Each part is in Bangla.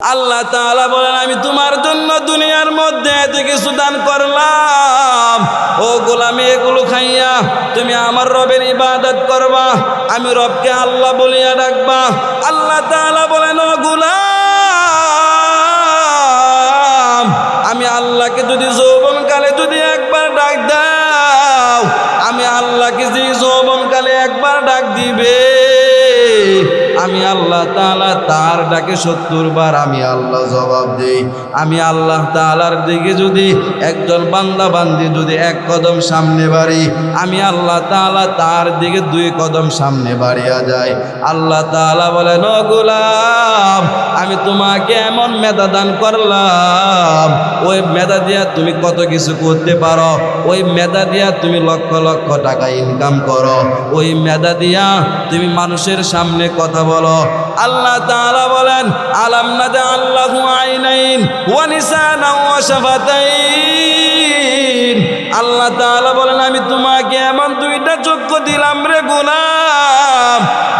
আল্লাহ তাআলা বলেন, আমি তোমার জন্য দুনিয়ার মধ্যে এত কিছু দান করলাম, ও গোলামি এগুলো খাইয়া তুমি আমার রবের ইবাদত করবা, আমি রবকে আল্লাহ বলিয়া ডাকবা। আল্লাহ তাআলা বলেন, ও গোলাম, আমি আল্লাহকে যদি যৌবনকালে যদি একবার ডাক দাও, আমি আল্লাহকে যে যৌবনকালে একবার ডাক দিবে, আমি আল্লাহ তাআলা তার ডাকে 70 বার আমি আল্লাহ জবাব দেই। আমি আল্লাহ তাআলার দিকে যদি একজন বান্দা বান্দি যদি 1 কদম সামনে বাড়ি, আমি আল্লাহ তাআলা তার দিকে 2 কদম সামনে বাড়িয়া যায়। আল্লাহ তাআলা বলেন, ও গোলাম, আমি তোমাকে এমন মেধা দান করলাম, ওই মেধা দিয়া তুমি কত কিছু করতে পারো, ওই মেধা দিয়া তুমি লক্ষ লক্ষ টাকা ইনকাম করো, ওই মেধা দিয়া তুমি মানুষের সামনে কথা বলো। আল্লাহ তাআলা বলেন, আলাম নাজআল্লাহু আইনাইন ওয়া লিসানান ওয়া শাফাতাইন। আল্লাহ তাআলা বলেন, আমি তোমাকে এমন 2টা চক্ষু দিলাম রে গোলাম,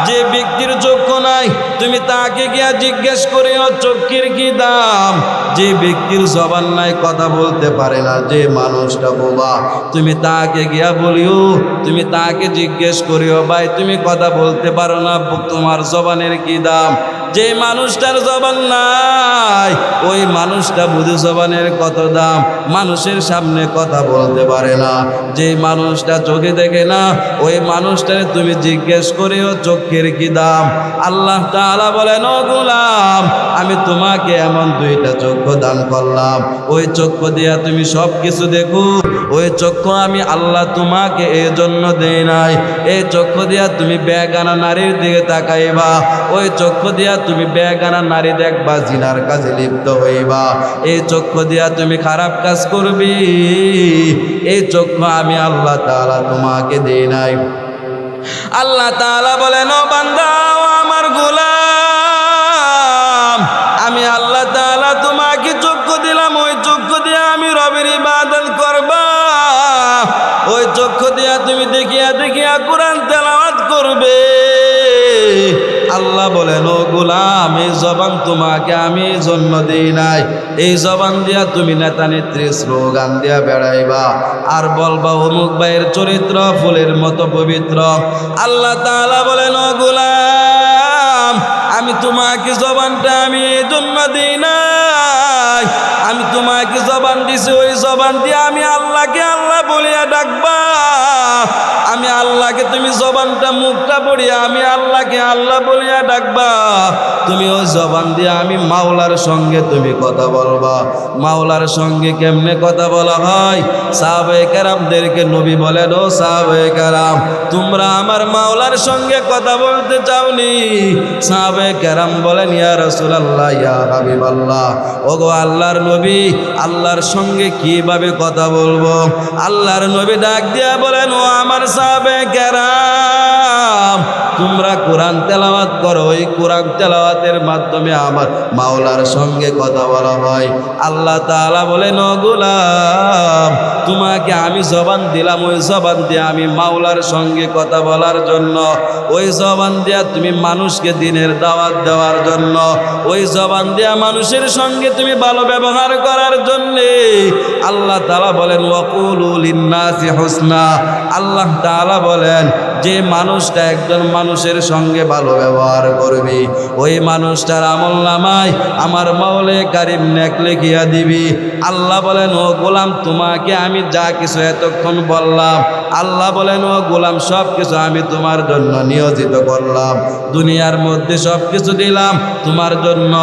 যে ব্যক্তির চক্ষু নাই তুমি তাকে গিয়া জিজ্ঞেস করিও চক্ষুর কি দাম। যে ব্যক্তির জবান নাই, কথা বলতে পারে না, যে মানুষটা বোবা, তুমি তাকে গিয়া বলিও, তুমি তাকে জিজ্ঞেস করিও, ভাই তুমি কথা বলতে পারো না, তোমার জবানের কি দাম। যে মানুষটার জবান নাই, ওই মানুষটা বুঝে জবানের কত দাম, মানুষের সামনে কথা বলতে পারে না। যে মানুষটা চোখে দেখে না, ওই মানুষটারে তুমি জিজ্ঞেস করিও চোখের কি দাম। আল্লাহ তাআলা বলেন, ও গোলাম, আমি তোমাকে এমন 2টা চক্ষু দান করলাম, ওই চক্ষু দিয়া তুমি সব কিছু দেখো। ওই চক্ষু আমি আল্লাহ তোমাকে এই জন্য দেই নাই, এই চক্ষু দিয়া তুমি বেগানা নারীর দিকে তাকাইবা, ওই চক্ষু দিয়া তুমি বেগানা নারী দেখবা, জিনার কাজে লিপ্ত হইবা, এই চক্ষু দিয়া তুমি খারাপ কাজ করবি, এই চক্ষু আমি আল্লাহ তাআলা তোমাকে দেই নাই। আল্লাহ তাআলা বলেন, ও বান্দা, ও আমার গোলাম, আমি আল্লাহ তাআলা তোমাকে চক্ষু দিলাম, ওই চক্ষু দিয়া আমি রবের ইবাদত করবা, ওই চক্ষু দিয়া তুমি দেখিয়া দেখিয়া কোরআন তেলাওয়াত করবে। আল্লাহ বলেন, ও গোলাম, এই জবান তোমাকে আমি এই জন্য দেই নাই, এই জবান দিয়া তুমি নেতা নেত্রী স্লোগান দিয়া বেড়াইবা আর বলবা অমুক ভাইয়ের চরিত্র ফুলের মতো পবিত্র। আল্লাহ তাআলা বলেন, ও গোলাম, আমি তোমাকে জবানটা আমি এই জন্য দিই নাই, আমি তোমাকে জবান দিছি, ওই জবান দিয়ে আমি আল্লাহকে আল্লাহ বলিয়া ডাকবা, আমি আল্লাহকে তুমি জবানটা মুখটা পড়িয়া আমি আল্লাহকে আল্লাহ বলিয়া ডাকবা, তুমি ওই জবান দিয়ে আমি মাওলার সঙ্গে তুমি কথা বলবা। মাওলার সঙ্গে কেমনে কথা বলা হয়? সাহাবায়ে কেরামদেরকে নবী বলেন, ও সাহাবায়ে কেরাম, তোমরা আমার মাওলার সঙ্গে কথা বলতে চাওনি? সাহাবায়ে কেরাম বলেন, ইয়া রাসূলুল্লাহ, ইয়া হাবিবাল্লাহ, ওগো আল্লাহর নবী, আল্লাহর সঙ্গে কিভাবে কথা বলবো? আল্লাহর নবী ডাক দিয়া বলেন, ও আমার সাহাবায়ে কেরাম, তোমরা কোরআন তেলাওয়াত করো, ওই কোরআন তেলাওয়াতের মাধ্যমে আমার মাওলার সঙ্গে কথা বলা হয়। আল্লাহ তাআলা বলেন, ও গোলাম, তোমাকে আমি জবান দিলাম, ওই জবান দিয়ে আমি মাওলার সঙ্গে কথা বলার জন্য, ওই জবান দিয়া তুমি মানুষকে দিনের দাওয়াত দেওয়ার জন্য, ওই জবান দিয়া মানুষের সঙ্গে তুমি ভালো ব্যবহার করার জন্যে। আল্লাহ তাআলা বলেন, ওয়াকুলু লিন্নাসি হুসনা। আল্লাহ তাআলা বলেন, যে মানুষটা একজন মানুষের সঙ্গে ভালো ব্যবহার করবি, ওই মানুষটার আমলনামায় আমার মাওলা কারীম নেক লিখিয়া দিবি। আল্লাহ বলেন, ও গোলাম, তোমাকে আমি যা কিছু এতক্ষণ বললাম, আল্লাহ বলেন, ও গোলাম, সব কিছু আমি তোমার জন্য নিয়োজিত করলাম, দুনিয়ার মধ্যে সব কিছু দিলাম তোমার জন্য।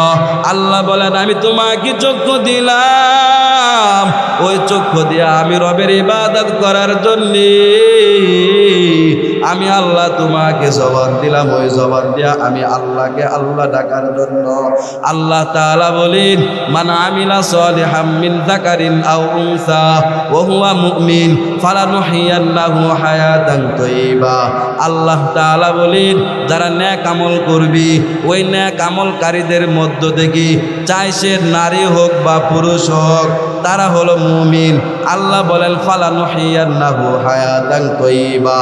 আল্লাহ বলেন, আমি তোমাকে চক্ষু দিলাম, ওই চক্ষু দিয়ে আমি রবের ইবাদত করার জন্যে। আমি আল্লাহ তোমাকে জবান দিলাম, ওই জবান দিয়া আমি আল্লাহকে আল্লাহ ডাকার জন্য। আল্লাহ তাআলা বলেন, মান আমিলা সালিহাম মিন যাকারিন আও উনসা ওয়া হুয়া মুমিন ফালানুহিয়ান্নাহু হায়াতান তাইয়্যিবা। আল্লাহ তাআলা বলেন, যারা নেক আমল করবি, ওই নেক আমলকারীদের মধ্য থেকে চাই সে নারী হোক বা পুরুষ হোক, তারা হলো মুমিন। আল্লাহ বলেন ফালানুহিয়ান্নাহু হায়াতান তাইয়্যিবা।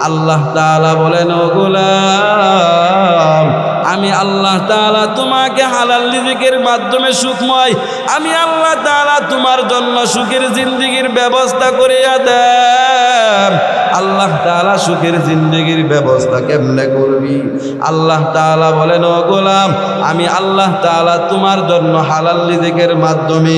আল্লাহ তাআলা বলেন ও গোলাম, আমি আল্লাহ তাআলা তোমাকে হালাল রিজিকের মাধ্যমে সুখময় আমি আল্লাহ তাআলা তোমার জন্য সুখের জিন্দেগির ব্যবস্থা করিয়া দেন। আল্লাহ তাআলা সুখের জিন্দেগির ব্যবস্থা কেমনে করবি? আল্লাহ তাআলা বলেন ও গোলাম, আমি আল্লাহ তাআলা তোমার জন্য হালাল রিজিকের মাধ্যমে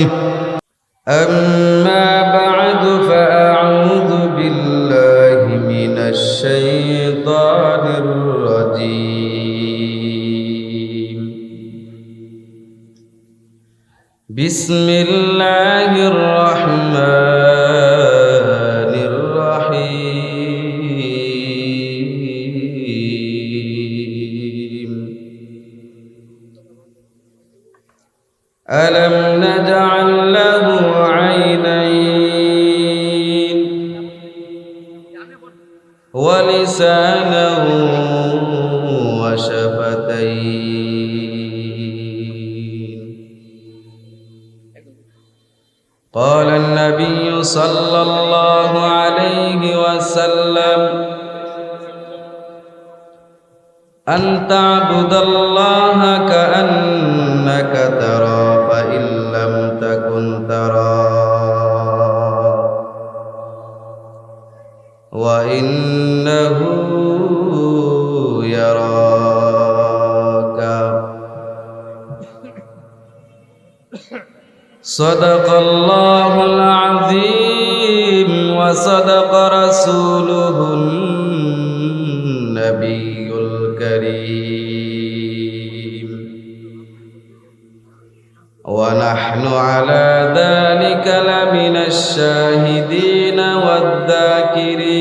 أما بعد فأعوذ بالله من الشيطان الرجيم بسم الله الرحمن الرحيم ألم نجعل له عينين ولسانا وشفتين قال النبي صلى الله عليه وسلم أن تعبد الله كأنك ترى فإن لم تكن تراه وإنه يراك صدق الله العظيم وصدق رسوله النبي الكريم ونحن على ذلك لمن الشاهدين والذاكرين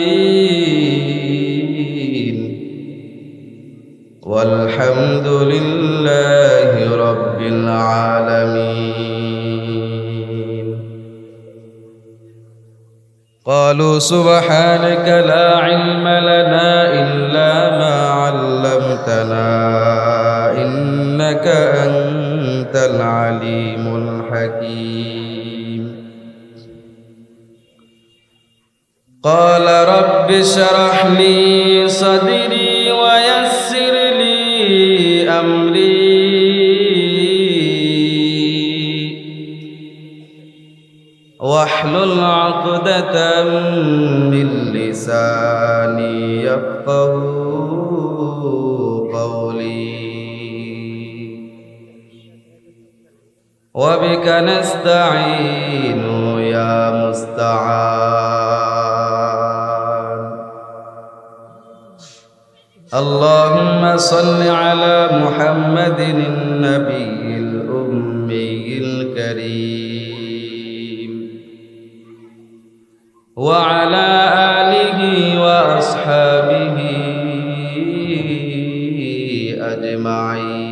والحمد لله رب العالمين. قالوا سبحانك لا علم لنا إلا ما علمتنا إنك أنت العليم الحكيم. قال رب اشرح لي صدري ويسر لي أمري واحلل عقدة من لساني يفقهوا قولي وبك نستعين يا مستعان. اللهم صل على محمد النبي الأمي الكريم وعلى آله وأصحابه أجمعين.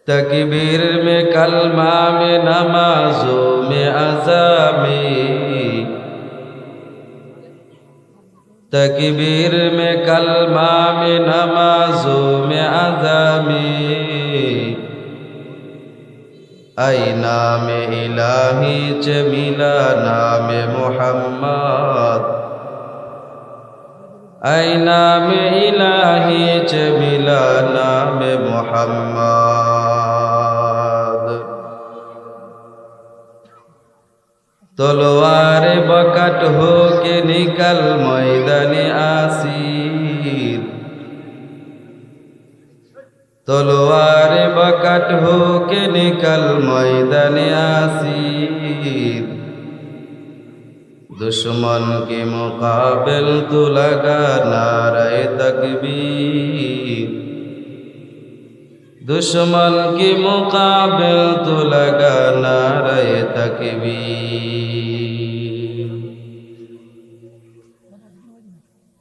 तकबीर में कलमा में नमाजों में अज़ा में तकबीर में कलमा में नमाजों में अज़ा में आई नाम इलाही च मिला नाम मुहम्मद आई नाम इलाही च मिला नाम मुहम्मद. तलवार बकट हो के निकल मैदाने आसीर तलवार बकट हो के निकल मैदाने आसीर. दुश्मन के मुकाबिल तो लगा नारे तकबीर दुश्मन के मुकाबिल तो लगा नारे तकबीर.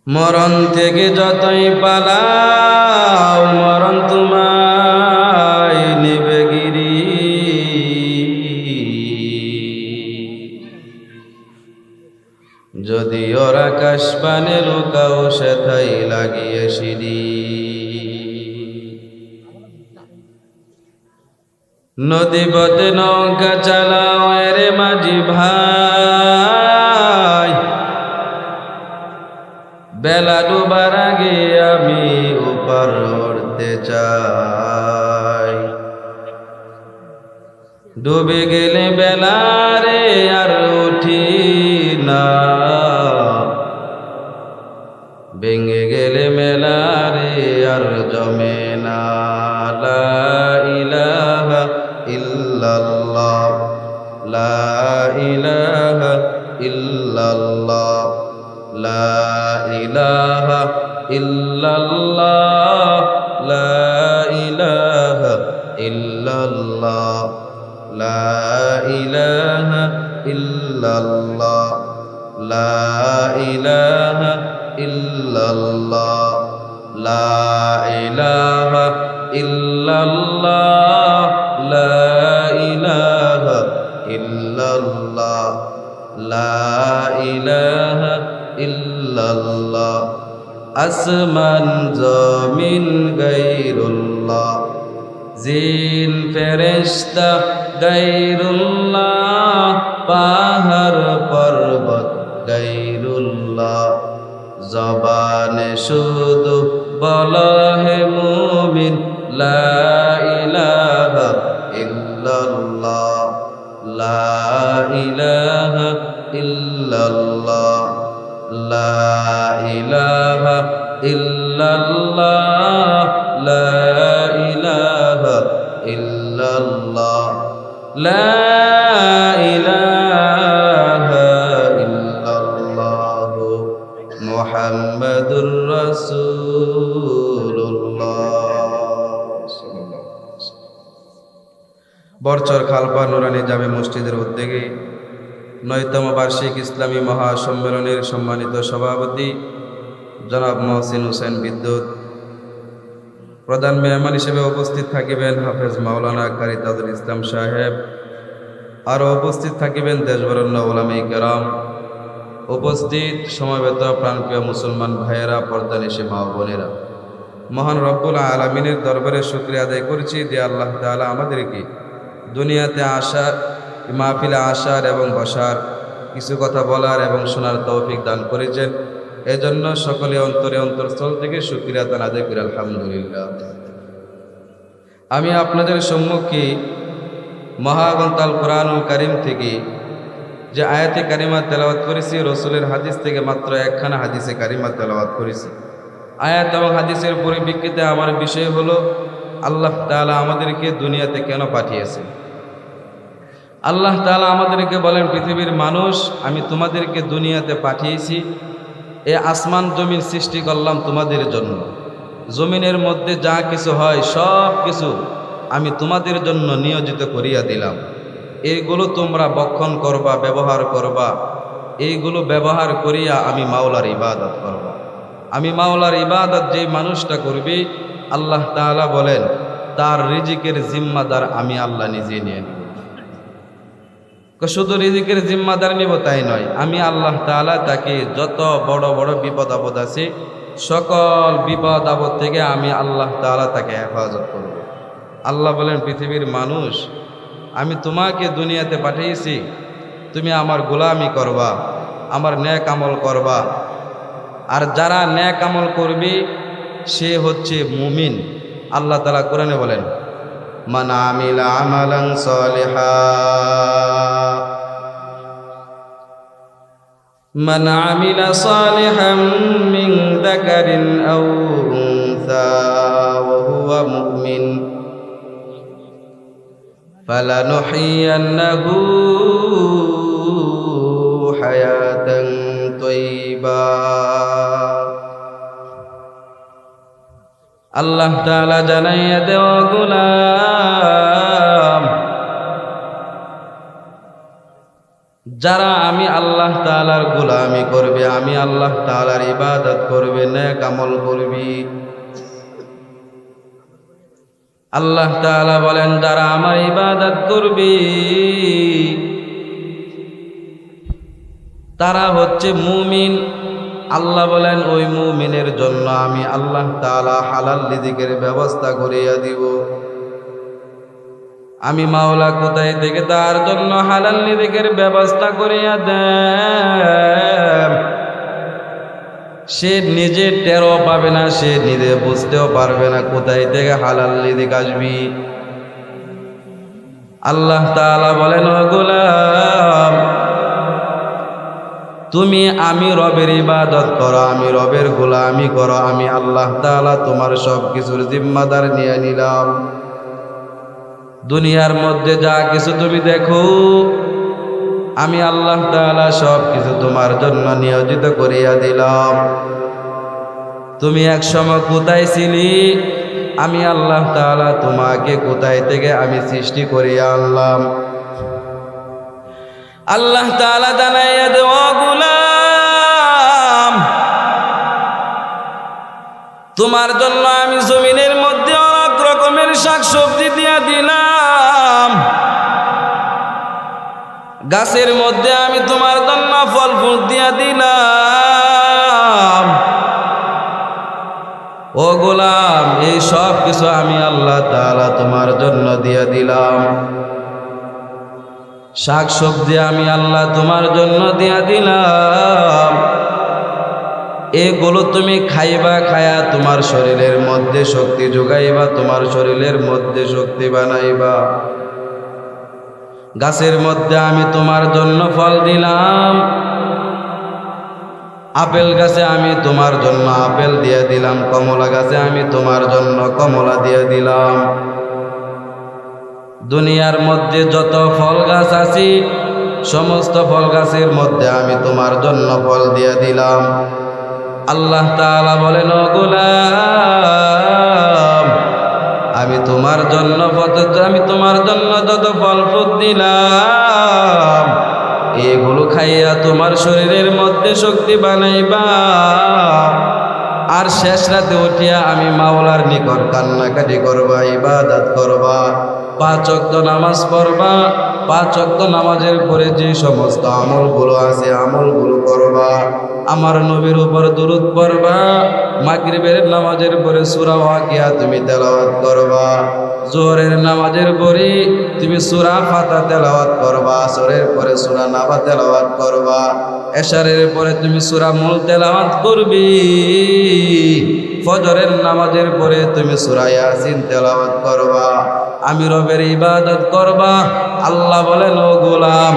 मरण থেকে যতই পালাও মরণ তোমায় নেবে গিরি. যদি ওর আকাশ পানে লুকাও সেথায় লাগিয়ে সিঁড়ি. নদী পথে নৌকা চালাও রে মাঝি ভাই, বেলা ডুবার আগে আমি উপর উঠতে চাই। ডুবে গেলে বেলা রে আর উঠি না, ভেঙে গেলে মেলা রে আর জমে না। লা ইলাহা ইল্লাল্লাহ, লা ইলাহা ইল্লাল্লাহ, লা ইলাহা ইল্লাল্লাহ, লা ইলাহা ইল্লাল্লাহ, লা ইলাহা ইল্লাল্লাহ, লা ইলাহা ইল্লাল্লাহ, লা ইলাহা ইল্লাল্লাহ, লা ইলাহা ইল্লাল্লাহ, লা ইলাহা ইল্লাল্লাহ। আসমান জমিন গায়রুল্লাহ, জিন ফেরেশতা গায়রুল্লাহ, পাহাড় পর্বত গায়রুল্লাহ। জবানে শুধু বলো হে মুমিন, লা ইলাহা ইল্লাল্লাহ, লা ইলাহা ইল্লাল্লাহ, লা ইলাহা ইল্লাল্লাহ, লা ইলাহা ইল্লাল্লাহ, লা ইলাহা ইল্লাল্লাহ, মুহাম্মাদুর রাসূলুল্লাহ। বরচর খালপা নুরানি জামে মসজিদের উদ্যোগে ৯তম বার্ষিক ইসলামী মহাসম্মেলনের সম্মানিত সভাপতি জনাব মহসিন হোসেন বিদ্যুৎ, প্রধান মেহমান হিসেবে উপস্থিত থাকিবেন হাফেজ মাওলানা কারি তাজুল ইসলাম সাহেব, আরও উপস্থিত থাকিবেন দেশবরেণ্য উলামায়ে কেরাম, উপস্থিত সমবেত প্রাণপ্রিয় মুসলমান ভাইয়েরা, পর্দানিশী মা বোনেরা, মহান রব্বুল আলামিনের দরবারে শুকরিয়া আদায় করছি যে আল্লাহ তাআলা আমাদেরকে দুনিয়াতে আসার, মাহফিলে আসার এবং বসার, কিছু কথা বলার এবং শোনার তৌফিক দান করেছেন। এজন্য সকলে অন্তরে অন্তরস্থল থেকে শুকরিয়া আদায় করি আলহামদুলিল্লাহ। আমি আপনাদের সম্মুখে মহাগ্রন্থ আল কোরআনুল কারীম থেকে যে আয়াতে কারিমা তেলাওয়াত করেছি, রসুলের হাদিস থেকে মাত্র একখানা হাদিসে কারিমা তেলাওয়াত করেছি। আয়াত এবং হাদিসের পরিপ্রেক্ষিতে আমার বিষয় হলো আল্লাহ তাআলা আমাদেরকে দুনিয়াতে কেন পাঠিয়েছে। আল্লাহ তাআলা আমাদেরকে বলেন, পৃথিবীর মানুষ, আমি তোমাদেরকে দুনিয়াতে পাঠিয়েছি, এ আসমান জমিন সৃষ্টি করলাম তোমাদের জন্য। জমিনের মধ্যে যা কিছু হয় সব কিছু আমি তোমাদের জন্য নিয়োজিত করিয়া দিলাম। এইগুলো তোমরা বক্ষণ করবা, ব্যবহার করবা। এইগুলো ব্যবহার করিয়া আমি মাওলার ইবাদত করব। আমি মাওলার ইবাদত যেই মানুষটা করবি, আল্লাহ তাআলা বলেন তার রিজিকের জিম্মাদার আমি আল্লাহ নিজে নিয়ে নিব। শুধু রিজিকের জিম্মাদার নিব তাই নয়, আমি আল্লাহ তাআলা তাকে যত বড় বড় বিপদ আপদ আছে সকল বিপদ আপদ থেকে আমি আল্লাহ তাআলা তাকে হেফাজত করব। আল্লাহ বলেন, পৃথিবীর মানুষ, আমি তোমাকে দুনিয়াতে পাঠিয়েছি, তুমি আমার গোলামি করবা, আমার নেক আমল করবা। আর যারা নেক আমল করবে সে হচ্ছে মুমিন। আল্লাহ তাআলা কোরআনে বলেন, মান আমিলা আমালান সালিহা, মান আমিলা সালিহাম মিন যাকারিন আও উনসা ওয়া হুয়া মুমিন ফালানুহইয়ান্নাহু হায়াতান তাইয়্যিবা। আল্লাহ তাআলা জানাইয়া দেওয়া গোলাম, যারা আমি আল্লাহ তাআলার গোলামি করবে, আমি আল্লাহ তাআলার ইবাদত করবে, নেক আমল করবি। আল্লাহ তাআলা বলেন, যারা আমার ইবাদত করবে তারা হচ্ছে মুমিন। আল্লাহ বলেন, ওই মুমিনের জন্য আমি আল্লাহ তাআলা হালাল রিজিকের ব্যবস্থা করিয়া দিব। আমি মাওলা কোথায় থেকে তার জন্য হালাল রিজিকের ব্যবস্থা করিয়া দেন। সে নিজে টেরও পাবে না, সে নিজে বুঝতেও পারবে না কোথায় থেকে হালাল রিজিক আসবি। আল্লাহ তাআলা বলেন, ও গোলাম, তুমি আমি রবের ইবাদত করো, আমি রবের গোলামি করো, আমি আল্লাহ তাআলা তোমার সব কিছুর জিম্মাদার নিয়ে নিলাম। দুনিয়ার মধ্যে যা কিছু তুমি দেখো, আমি আল্লাহ তাআলা সব কিছু তোমার জন্য নিয়োজিত করিয়া দিলাম। তুমি এক সময় কোথায় ছিলি, আমি আল্লাহ তাআলা তোমাকে কোথায় থেকে আমি সৃষ্টি করিয়া আনলাম। আল্লাহ তাআলা জানাইয়া দেওয়া, গোলাম, তোমার জন্য আমি জমিনের মধ্যে অনেক রকমের শাকসবজি দিয়া দিলাম। গাছের মধ্যে আমি তোমার জন্য ফল ফুল দিয়া দিলাম। ও গোলাম, এই সব কিছু আমি আল্লাহ তাআলা তোমার জন্য দিয়া দিলাম। শাক সবজি আমি আল্লাহ তোমার জন্য দিয়া দিলাম। এগুলো তুমি খাইবা, খায়া তোমার শরীরের মধ্যে শক্তি যোগাইবা, তোমার শরীরের মধ্যে শক্তি বানাইবা। গাছের মধ্যে আমি তোমার জন্য ফল দিলাম। আপেল গাছে আমি তোমার জন্য আপেল দিয়ে দিলাম, কমলা গাছে আমি তোমার জন্য কমলা দিয়ে দিলাম। দুনিয়ার মধ্যে যত ফল গাছ আছে, সমস্ত ফল গাছের মধ্যে আমি তোমার জন্য ফল দিয়ে দিলাম। আল্লাহ তাআলা বলেন, ও গোলাম, আমি তোমার জন্য যত ফল ফুল দিলাম, এগুলো খাইয়া তোমার শরীরের মধ্যে শক্তি বানাইবা। আর শেষ রাতে উঠিয়া আমি মাওলার নিকট কান্নাকাটি করবা, ইবাদত করবা, 5 ওয়াক্ত নামাজ পড়বা। 5 ওয়াক্ত নামাজের পরে যে সমস্ত আমলগুলো আছে, আমলগুলো করবা। আমার নবীর উপর দুরূদ পড়বা। মাগরিবের নামাজের পরে সূরা ওয়াকিয়া তুমি তেলাওয়াত করবা। জোহরের নামাজের পরে তুমি সূরা ফাতা তেলাওয়াত করবা। আসরের পরে সূরা নাবা তেলাওয়াত করবা। এশারের পরে তুমি সূরা মুলক তেলাওয়াত করবি। ফজরের নামাজের পরে তুমি সূরা ইয়াসিন তেলাওয়াত করবা। আমি রবের ইবাদত করবা। আল্লাহ বলেন, ও গোলাম,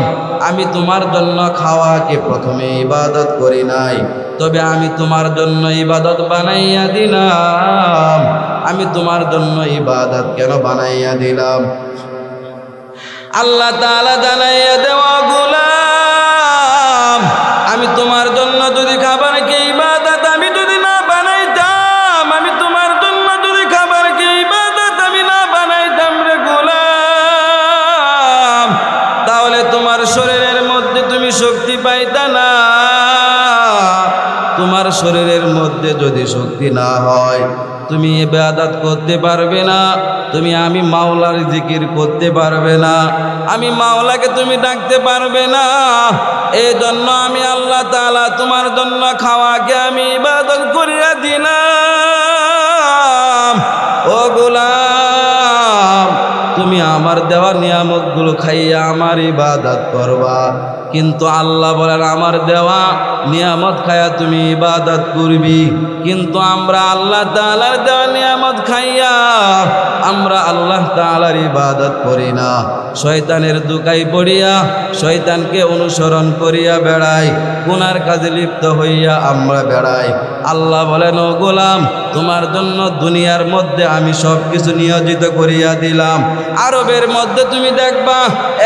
আমি তোমার জন্য খাওয়াকে প্রথমে ইবাদত করি নাই, তবে আমি তোমার জন্য ইবাদত বানাইয়া দিলাম। আমি তোমার জন্য ইবাদত কেন বানাইয়া দিলাম? আল্লাহ তাআলা জানাইয়া দেওয়া, গোলাম, আমি তোমার জন্য যদি খাবারকে ইবাদত আমি যদি না বানাইতাম, আমি তোমার জন্য যদি খাবারকে ইবাদত আমি না বানাইতাম রে গোলাম, তাহলে তোমার শরীরের মধ্যে তুমি শক্তি পাইতা না। তোমার শরীরের মধ্যে যদি শক্তি না হয়, তুমি ইবাদত করতে পারবে না, তুমি আমি মাওলার জিকির করতে পারবে না, আমি মাওলাকে তুমি ডাকতে পারবে না। এই জন্য আমি আল্লাহ তাআলা তোমার জন্য খাওয়াকে আমি ইবাদত করিয়া দিলাম। ও গোলাম, তুমি আমার দেওয়া নিয়ামতগুলো খাইয়া আমার ইবাদত করবা, কিন্তু আল্লাহ বলেন আমার দেওয়া নিয়ামত খাইয়া তুমি ইবাদত করবি। কিন্তু আমরা আল্লাহ তাআলার দেওয়া নিয়ামত খাইয়া আমরা আল্লাহ তাআলার ইবাদত করি না। শয়তানের দুকায় পড়িয়া শয়তানকে অনুসরণ করিয়া বেড়াই, গুনার কাজে লিপ্ত হইয়া আমরা বেড়াই। আল্লাহ বলেন, ও গোলাম, তোমার জন্য দুনিয়ার মধ্যে আমি সব কিছু নিয়োজিত করিয়া দিলাম। আরবের মধ্যে তুমি দেখবা,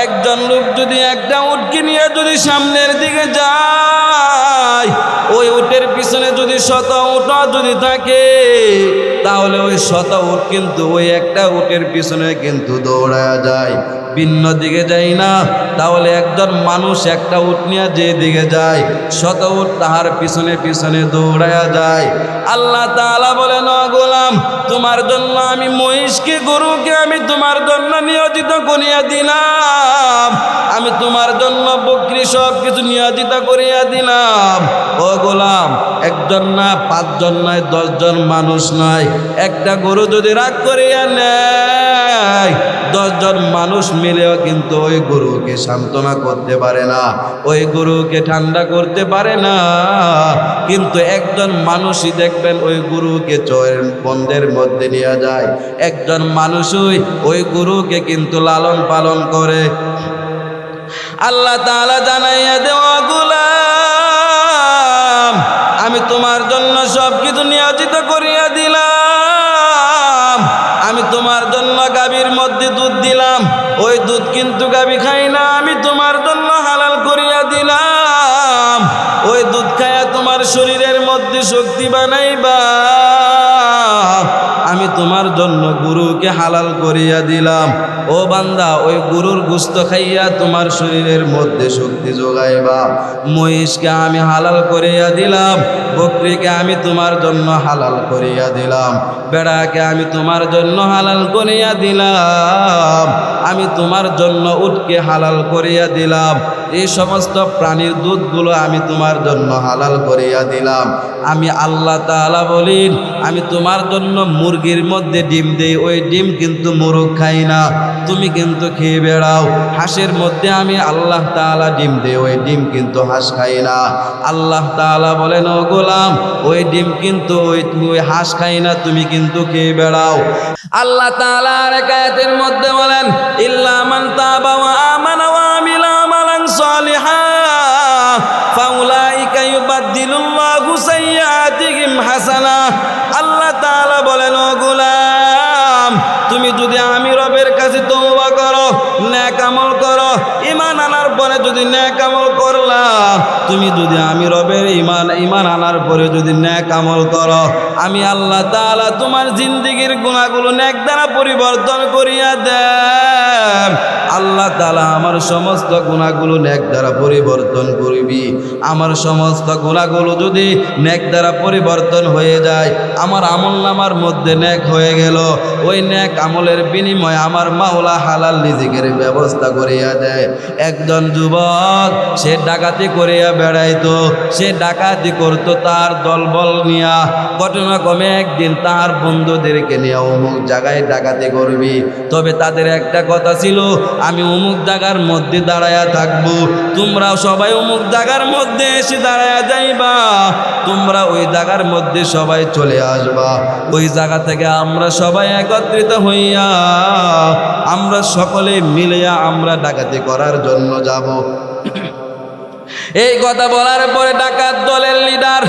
একজন লোক যদি একটা উটকে নিয়ে যদি সামনের দিকে যায়, ওই উটের পিছনে যদি 100 উট যদি থাকে, তাহলে ওই 100 উট কিন্তু ওই একটা উটের পিছনে কিন্তু দৌড়ায়া যায়, ভিন্ন দিকে যায় না। তাহলে একজন মানুষ একটা উট নিয়ে যে দিকে যায়, 100 উট তাহার পিছনে পিছনে দৌড়ায়া যায়। আল্লাহ তাআলা বলেন, ও গোলাম, তোমার জন্য আমি মহিষকে, গরুকে আমি তোমার জন্য নিয়োজিত করিয়া দিলাম। আমি তোমার জন্য বকরি সব কিছু নিয়োজিত করিয়া দিলাম। ও গোলাম, একজন না, 5 জন নয়, 10 জন মানুষ নয়, একটা গরু যদি রাগ করিয়া নেয়, 10 জন জন মানুষ মিলেও কিন্তু ওই গরুকে সান্ত্বনা করতে পারে না, ওই গরুকে ঠান্ডা করতে পারে না। কিন্তু একজন মানুষই দেখবেন ওই গরুকে চোরের বন্ধের মধ্যে নিয়ে যায়, একজন মানুষই ওই গরুকে কিন্তু লালন পালন করে। আল্লাহ তাআলা জানাইয়া দেওয়া, গোলাম আমি তোমার জন্য সব কিছু নিয়োজিত করিয়া দিলাম। আমি তোমার জন্য গাভীর মধ্যে দুধ দিলাম, ওই দুধ কিন্তু গাভী খাই না, আমি তোমার জন্য হালাল করিয়া দিলাম। ওই দুধ খায়া তোমার শরীরের মধ্যে শক্তি বানাইবা। আমি তোমার জন্য গরুকে হালাল করিয়া দিলাম। ও বান্দা, ওই গরুর গোশত খাইয়া তোমার শরীরের মধ্যে শক্তি যোগাইবা। মহিষকে আমি হালাল করিয়া দিলাম, বকরিকে আমি তোমার জন্য হালাল করিয়া দিলাম, বেড়াকে আমি তোমার জন্য হালাল করিয়া দিলাম, আমি তোমার জন্য উটকে হালাল করিয়া দিলাম। এই সমস্ত প্রাণীর দুধগুলো আমি তোমার জন্য হালাল করিয়া দিলাম। আমি আল্লাহ তাআলা বলেন, আমি তোমার জন্য মুরগির মধ্যে ডিম দেই, ওই ডিম কিন্তু মোরগ খাই না, তুমি কিন্তু খেয়ে বেড়াও। হাঁসের মধ্যে আমি আল্লাহ তাআলা ডিম দেই, ওই ডিম কিন্তু হাঁস খাই না। আল্লাহ তাআলা বলেন, ও গোলাম ওই ডিম কিন্তু ওই হাঁস খাই না, তুমি কিন্তু খেয়ে বেড়াও। আল্লাহ তাআলা আরেক আয়াতের মধ্যে বলেন, ইল্লা মান তাবা ওয়া আমানা ওয়া আমিলা আমালান সালিহা ফাউলাইকা ইউবাদদিলুল্লাহু সাইয়্যাতিহিম হাসানা। আল্লাহ তাআলা বলেন, ও গোলাম তুমি যদি আমি রবের কাছে তওবা করো, নেক আমল করো, ঈমান আনার পরে যদি নেক আমল করলা, তুমি যদি আমি রবের ঈমান আনার পরে যদি নেক আমল করো, আমি আল্লাহ তাআলা তোমার জিন্দেগীর গুনাহগুলো নেক দ্বারা পরিবর্তন করিয়া দেন। আল্লাহ তাআলা আমার সমস্ত গুনাহগুলো নেক দ্বারা পরিবর্তন করবি। আমার সমস্ত গুনাহগুলো যদি নেক দ্বারা পরিবর্তন হয়ে যায়, আমার আমলনামার মধ্যে নেক হয়ে গেল, ওই নেক আমলের বিনিময়ে আমার মাওলা হালাল রিজিকের ব্যবস্থা করিয়া দেয়। একজন যুবক সে ডাকাতি করিয়া বেড়াইতো, সে ডাকাতি করতো তার দলবল নিয়া। ঘটনাক্রমে একদিন তার বন্ধুদেরকে নিয়ে অমুক জায়গায় ডাকাতি করবি, তবে তাদের একটা কথা ছিল, আমি অমুক জায়গার মধ্যে দাঁড়ায়া থাকবো, তোমরা সবাই অমুক জায়গার মধ্যে এসে দাঁড়ায়া যাইবা, তোমরা ওই জায়গার মধ্যে সবাই চলে আসবা। ওই জায়গা থেকে আমরা সবাই একত্রিত হইয়া আমরা সকলে মিলিয়া আমরা ডাকাতি করার জন্য যাব। এই কথা বলার পরে ডাকাত দলের লিডার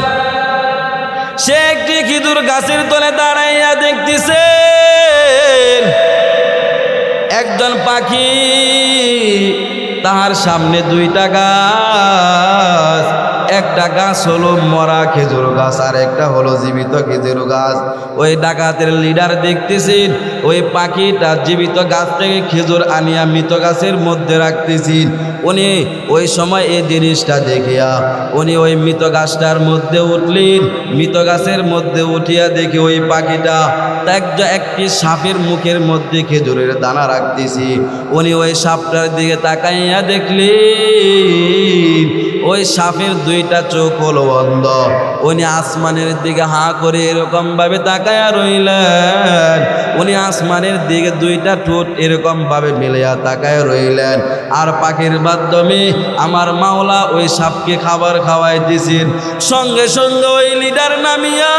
সে একটি খেজুর গাছের তলে দাঁড়াইয়া দেখতেছে একজন পাখি, তাহার সামনে দুইটা গাছ, একটা গাছ হলো মরা খেজুর গাছ আর একটা হলো জীবিত খেজুর গাছ। ওই ডাকাতের লিডার দেখতেছেন ওই পাখিটা জীবিত গাছ থেকে খেজুর আনিয়া মৃত গাছের মধ্যে রাখতেছেন। উনি ওই সময় এই জিনিসটা দেখিয়া উনি ওই মৃত গাছটার মধ্যে উঠলেন। মৃত গাছের মধ্যে উঠিয়া দেখে ওই পাখিটা একটি সাপের মুখের মধ্যে খেজুরের দানা রাখতেছি। উনি ওই সাপটার দিকে তাকাইয়া দেখলেন ওই সাপের দুইটা চোখ হলো বন্ধ। উনি আসমানের দিকে হাঁ করে এরকম ভাবে তাকায়া রইলেন। উনি আসমানের দিকে দুইটা ঠোঁট এরকম ভাবে মিলিয়া তাকায়া রইলেন। আর পাখির মাধ্যমে আমার মাওলা ওই সাপকে খাবার খাওয়াইতেছেন। সঙ্গে সঙ্গে ওই লিডার নামিয়া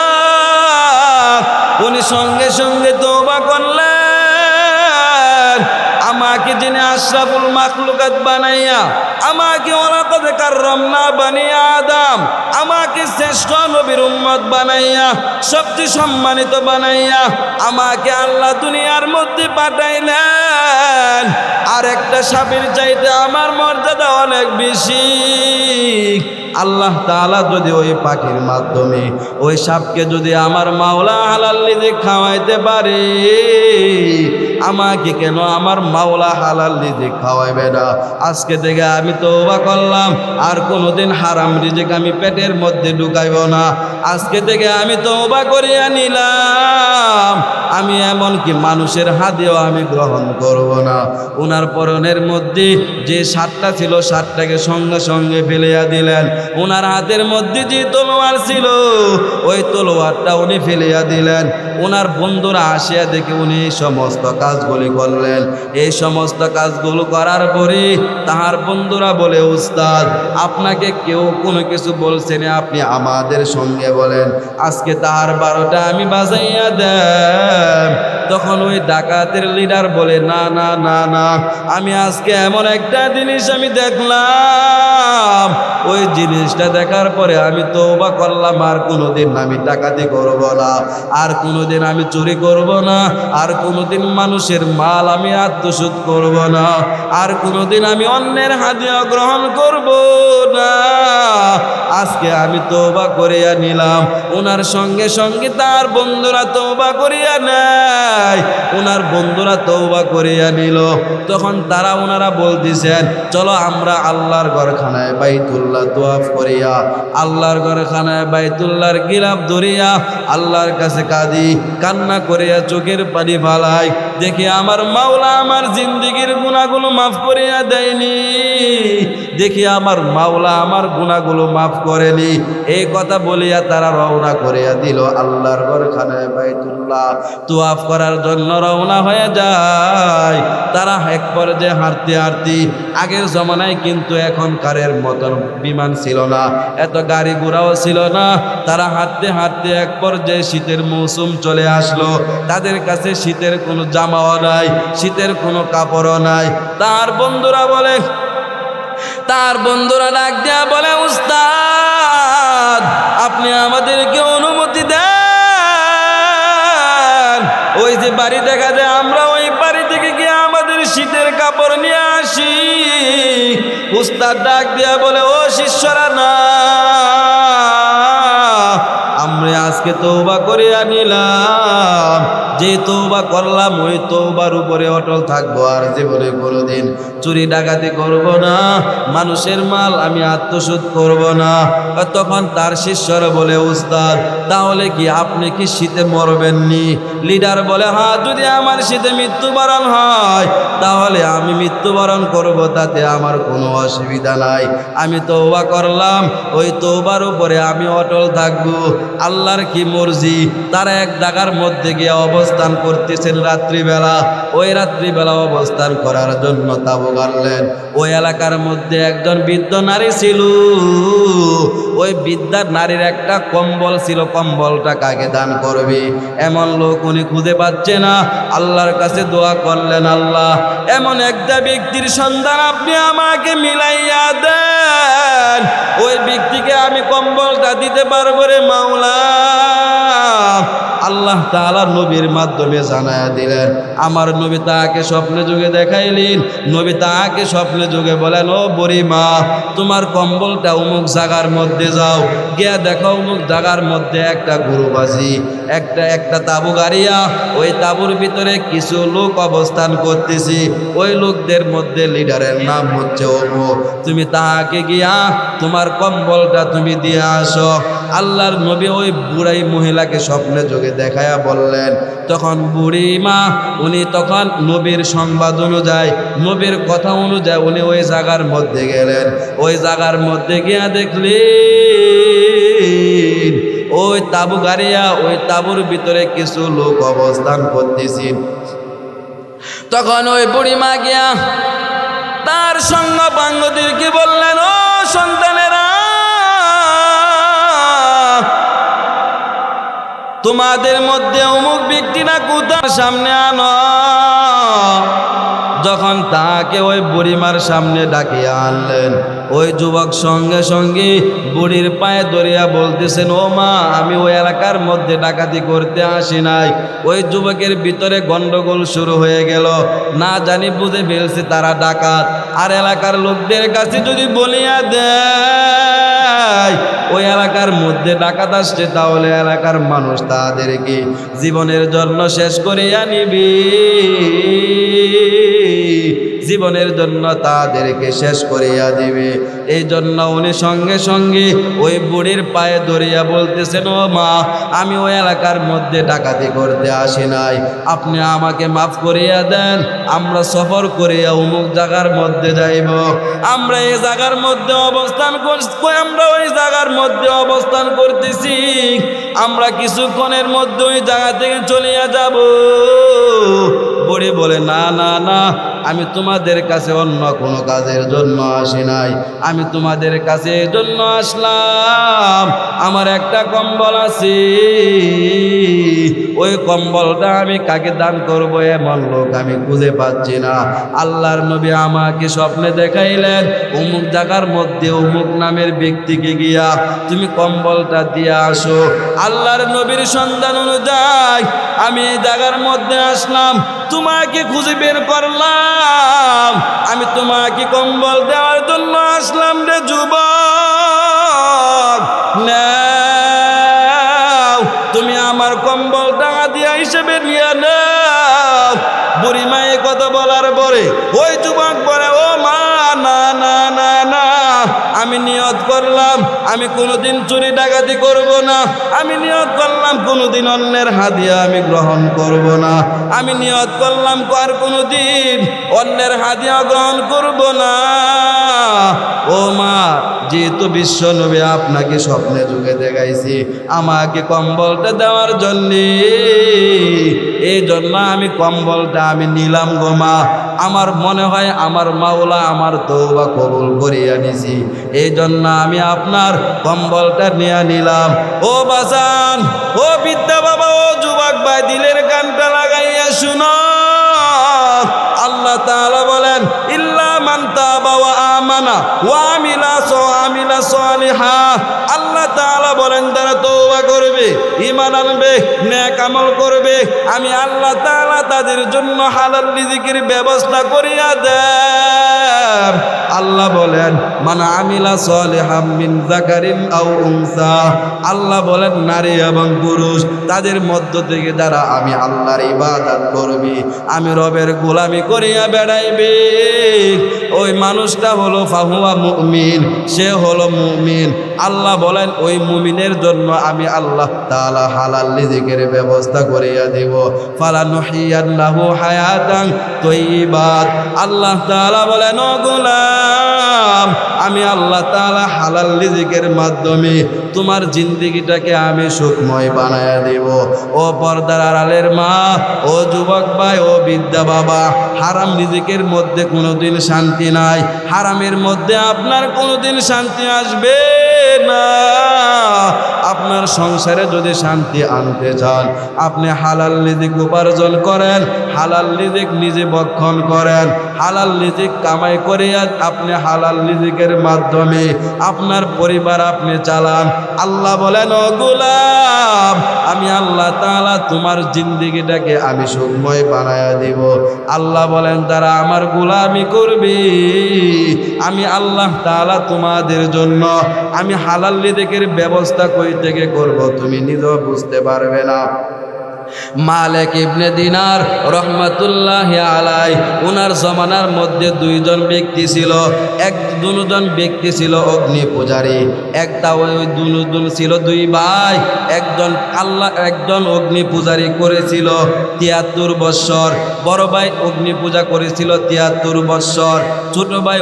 উনি সঙ্গে সঙ্গে তওবা করলেন, আমাকে যিনি আশরাফুল মাখলুকাত বানাইয়া, আমাকে ওয়ালাকাদ কাররামনা বানি আদম, আমাকে শ্রেষ্ঠ নবীর উম্মত বানাইয়া, সবচেয়ে সম্মানিত বানাইয়া আমাকে আল্লাহ দুনিয়ার মধ্যে পাঠাইলেন। আর একটা সাপের চাইতে আমার মর্যাদা অনেক বেশি। আল্লাহ তাআলা যদি ওই পাখির মাধ্যমে ওই সাপকে যদি আমার মাওলা হালাল রিজিক খাওয়াইতে পারে, আমাকে কেন আমার মাওলা হালাল রিজিক খাওয়াইবে না? আজকে থেকে আমি তওবা করলাম, আর কোনোদিন হারাম রিজিক আমি পেটের মধ্যে ঢুকাইব না। আজকে থেকে আমি তওবা করিয়া নিলাম, আমি এমনকি মানুষের হাতেও আমি গ্রহণ করব না। ওনার পরনের মধ্যে যে সাতটা ছিল সাতটাকে সঙ্গে সঙ্গে ফেলিয়া দিলেন। ওনার হাতের মধ্যে যে তলোয়ার ছিল ওই তলোয়ারটা উনি ফেলিয়া দিলেন। ওনার বন্ধুরা আসিয়া দেখে উনি সমস্ত কাজ কাজগুলি করলেন। এই সমস্ত কাজগুলো করার পরে তাহার বন্ধুরা বলে, উস্তাদ আপনাকে কেউ কোনো কিছু বলছে না, আপনি আমাদের সঙ্গে বলেন, আজকে তাহার 12টা আমি বাজাইয়া দেন। তখন ওই ডাকাতের লিডার বলে, না না না না, আমি আজকে এমন একটা জিনিস আমি দেখলাম, ওই জিনিসটা দেখার পরে আমি তওবা করলাম, আর কোনোদিন আমি ডাকাতি করব না, আর কোনোদিন আমি চুরি করব না, আর কোনোদিন মানুষের মাল আমি আত্মসাৎ করব না, আর কোনোদিন আমি অন্যের হাদিয়া গ্রহণ করব না। আজকে আমি তওবা করিয়া নিলাম। ওনার সঙ্গে সঙ্গে তার বন্ধুরা তওবা করিয়া নেয়, ওনার বন্ধুরা তওবা করিয়া নিল। তখন তারা ওনারা বলতেছেন, চলো আমরা আল্লাহর ঘরখানায় বাইতুল্লাহ তোয়াফ করিয়া, আল্লাহর ঘরখানায় বাইতুল্লাহর গিলাফ ধরিয়া আল্লাহর কাছে কাঁদি, কান্না করিয়া চোখের পানি ফালাই, দেখি আমার মাওলা আমার জিন্দেগির গুনাহগুলো মাফ করিয়া দেয়নি, দেখি আমার মাওলা আমার গুনাহগুলো মাফ করেনি। এই কথা বলিয়া তারা রওনা করিয়া দিল আল্লাহর ঘরখানায় বাইতুল্লাহ তোয়াফ করার জন্য রওনা হয়ে যায়। তারা এক পর্যায়ে হাঁটতে হাঁটতে, আগের জমানায় কিন্তু এখনকারের মতন বিমান ছিল না, এত গাড়ি ঘোড়াও ছিল না। তারা হাঁটতে হাঁটতে এক পর্যায়ে শীতের মৌসুম চলে আসলো। তাদের কাছে শীতের কোনো জামাও নাই, শীতের কোনো কাপড়ও নাই। তার বন্ধুরা ডাক দিয়া বলে, উস্তাদ আপনি আমাদেরকে অনুমতি দেন, ওই যে বাড়ি দেখা যায়, আমরা ওই বাড়ি থেকে গিয়ে আমাদের শীতের কাপড় নিয়ে আসি। উস্তাদ ডাক দিয়া বলে, ও শিষ্যরা না, আমরা আজকে তওবা করিয়া নিলাম, যে তওবা করলাম ওই তওবার উপরে অটল থাকবো, আর জীবনে কোনোদিন চুরি ডাকাতি করব না, মানুষের মাল আমি আত্মসাৎ করব না। তখন তার শিষ্যরা বলে, উস্তাদ তাহলে কি আপনি কি শীতে মরবেননি? লিডার বলে, হ্যাঁ, যদি আমার শীতে মৃত্যুবরণ হয় তাহলে আমি মৃত্যুবরণ করব, তাতে আমার কোনো অসুবিধা নাই। আমি তওবা করলাম, ওই তওবার উপরে আমি অটল থাকবো, আল্লাহর কি মর্জি। তারা এক জায়গার মধ্যে গিয়ে অবস্থান করতেছেন রাত্রিবেলা। ওই রাত্রিবেলা অবস্থান করার জন্য তাবু গাড়লেন। ওই এলাকার মধ্যে একজন বৃদ্ধ নারী ছিল। ওই বৃদ্ধা নারীর একটা কম্বল ছিল, কম্বলটা কাকে দান করবে এমন লোক উনি খুঁজে পাচ্ছে না। আল্লাহর কাছে দোয়া করলেন, আল্লাহ এমন একটা ব্যক্তির সন্ধান আপনি আমাকে মিলাইয়া দেন, ওই ব্যক্তিকে আমি কম্বলটা দিতে পারবো রে মাওলা। আল্লাহ তাআলা নবীর মাধ্যমে জানায়া দিলেন। আমার নবী তাকে স্বপ্নে যুগে দেখাইলেন। নবী তাকে স্বপ্নে যুগে বলেন, ও বুড়িমা, তোমার কম্বলটা অমুক জায়গার মধ্যে যাও, গিয়া দেখো অমুক জায়গার মধ্যে একটা গরুবাজি, একটা তাবু গাড়িয়া, ওই তাবুর ভিতরে কিছু লোক অবস্থান করতেছি, ওই লোকদের মধ্যে লিডারের নাম হচ্ছে অমুক, তুমি তাহাকে গিয়া তোমার কম্বলটা তুমি দিয়ে আসো। আল্লাহর নবী ওই বুড়াই মহিলাকে স্বপ্নে যোগে দেখায়া বললেন। তখন বুড়ি মা উনি তখন নবীর সংবাদ অনুযায়ী, নবীর কথা অনুযায়ী উনি ওই জায়গার মধ্যে গেলেন। ওই জায়গার মধ্যে গিয়া দেখলেন ওই তাবু গাড়িয়া, ওই তাবুর ভিতরে কিছু লোক অবস্থান করতেছি। তখন ওই বুড়ি মা গিয়া তার সঙ্গপাঙ্গদেরকে বললেন, ও সন্তানেরা, তোমাদের মধ্যে অমুক ব্যক্তিটা কোথার সামনে আনো। যখন তাকে ওই বুড়িমার সামনে ডাকিয়ে আনলেন, ওই যুবক সঙ্গে সঙ্গে বুড়ির পায়ে ধরিয়া বলতেছেন, ও মা, আমি ওই এলাকার মধ্যে ডাকাতি করতে আসি নাই। ওই যুবকের ভিতরে গন্ডগোল শুরু হয়ে গেল, না জানি বুঝে ফেলছে তারা ডাকাত। আর এলাকার লোকদের কাছে যদি বলিয়া দেয় ওই এলাকার মধ্যে ডাকাত আসছে, তাহলে এলাকার মানুষ তাদেরকে জীবনের জন্য শেষ করিয়া নিবি, জীবনের জন্য তাদেরকে শেষ করিয়া দিবে। এই জন্য উনি সঙ্গে সঙ্গে ওই বুড়ির পায়ে ধরিয়া বলতেছেন, ও মা, আমি ওই এলাকার মধ্যে ডাকাতি করতে আসি নাই, আপনি আমাকে মাফ করিয়া দেন। আমরা সফর করিয়া অমুক জায়গার মধ্যে যাইব, আমরা এই জায়গার মধ্যে অবস্থান করছি, আমরা ওই জায়গার মধ্যে অবস্থান করতেছি। আমরা কিছুক্ষণের মধ্যে ওই জায়গা থেকে চলিয়া যাব। বুড়ি বলে, না না না, আমি তোমাদের কাছে অন্য কোনো কাজের জন্য আসি নাই, আমি তোমাদের কাছে এই জন্য আসলাম, আমার একটা কম্বল আছে, ওই কম্বলটা আমি কাকে দান করব এমন লোক আমি খুঁজে পাচ্ছি না। আল্লাহর নবী আমাকে স্বপ্নে দেখাইলেন, অমুক জায়গার মধ্যে অমুক নামের ব্যক্তিকে গিয়া তুমি কম্বলটা দিয়ে আসো। আল্লাহর নবীর সন্ধান অনুযায়ী আমি এই জায়গার মধ্যে আসলাম, তোমাকে খুঁজে বের করলাম, আমি তোমাকে কম্বল দেওয়ার জন্য আসলাম রে যুবক, নাও তুমি আমার কম্বল টাকা দিয়া হিসেবে নিয়ে নাও। বুড়ি মায়ে কথা বলার পরে ওই যুবক বলে, ও মা, না না না না, আমি নিয়ত করলাম আমি কোনোদিন চুরি ডাকাতি করব না, আমি নিয়ত করলাম কোনোদিন অন্যের হাদিয়া আমি গ্রহণ করব না, আমি নিয়ত করলাম আর কোনোদিন অন্যের হাদিয়া গ্রহণ করব না। ও মা, যেহেতু বিশ্ব নবী আপনাকে স্বপ্নে যুগে দেখাইছি আমাকে কম্বলটা দেওয়ার জন্যে, এই জন্য আমি কম্বলটা আমি নিলাম গো মা। আমার মনে হয় আমার মাওলা আমার তওবা কবুল করিয়া নিছি, এই জন্য আমি আপনার কম্বলটা নিয়ে নিলাম। ও বাজান, ও বিদ্যা বাবা, ও যুবক ভাই, দিলের গানটা লাগাইয়া শুনো। আল্লাহ তাআলা বলেন, ইল্লা মান তাবা ওয়া আমানা ওয়া আমিলা সালিহা। আল্লাহ তাআলা বলেন, তারা তওবা করবে, ঈমান আনবে, নেক আমল করবে, আমি আল্লাহ তাআলা তাদের জন্য হালাল রিজিকের ব্যবস্থা করিয়া দেব। আল্লাহ বলেন, মান আমিলা সালিহাম মিন যাকারিন আও উনসা। আল্লাহ বলেন, নারী এবং পুরুষ তাদের মধ্য থেকে যারা আমি আল্লাহর ইবাদত করবে, আমি রবের গোলামি করিয়া বেড়াইবে, ওই মানুষটা হলো ফাহুয়া মুমিন, সে হলো মুমিন। আল্লাহ বলেন, ওই মুমিনের জন্য আমি আল্লাহ তাআলা হালাল রিজিকের ব্যবস্থা করিয়া দেব। ফালানুহিয়ান্নাহু হায়াতান তাইয়্যিবাত। আল্লাহ তাআলা বলেন, ও গোলাম, আমি আল্লাহ তাআলা হালাল রিজিকের মাধ্যমে তোমার জিন্দেগিটাকে আমি সুখময় বানায়া দেব। ও পর্দার আড়ালের মা, ও যুবক ভাই, ও বিদ্যা বাবা, হারাম রিজিকের মধ্যে কোনোদিন শান্তি নাই, হারামের মধ্যে আপনার কোনোদিন শান্তি আসবে না। আপনার সংসারে যদি শান্তি আনতে চান, আপনি হালাল রিজিক উপার্জন করেন, হালাল রিজিক নিজে ভক্ষণ করেন, হালাল রিজিক কামাই করে আপনি হালাল রিজিকের মাধ্যমে আপনার পরিবার আপনি চালান। আল্লাহ বলেন, ও গোলাম, আমি আল্লাহ তাআলা তোমার জিন্দেগিটাকে আমি সুখময় বানায়া দিব। আল্লাহ বলেন, তারা আমার গোলামি করবে, আমি আল্লাহ তাআলা তোমাদের জন্য আমি হালাল রিজিকের ব্যবস্থা কই থেকে করব তুমি নিজেও বুঝতে পারবে না। মালিক ইবনে দিনার রহমাতুল্লাহি আলাইহি, ওনার জমানার মধ্যে দুইজন ব্যক্তি ছিল, দুজন ব্যক্তি ছিল অগ্নি পূজারী। একটা ওই দুজন ছিল দুই ভাই, একজন অগ্নি পূজারী করেছিল ৭৩ বৎসর, বড় ভাই অগ্নি পূজা করেছিল ৭৩ বৎসর, ছোট ভাই